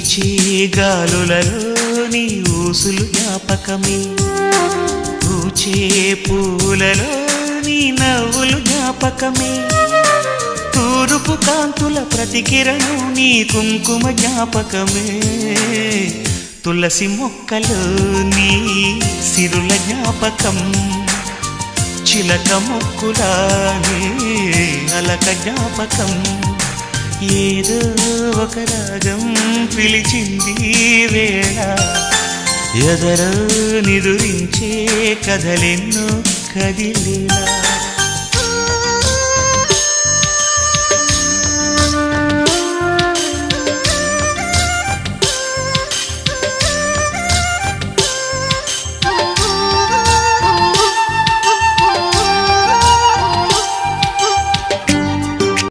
వీచే గాలులలో నీ ఊసులు జ్ఞాపకమే, పూచే పూలలో నీ నవ్వులు జ్ఞాపకమే, తూరుపు కాంతుల ప్రతికిరణం నీ కుంకుమ జ్ఞాపకమే, తులసి మొక్కలో నీ సిరుల జ్ఞాపకం, చిలక మొక్కులానే అలక జ్ఞాపకం, ఏదో ఒక రాగం పిలిచింది వేళ, ఎదరో నిదురించే కథలెన్నో కదిలేలా.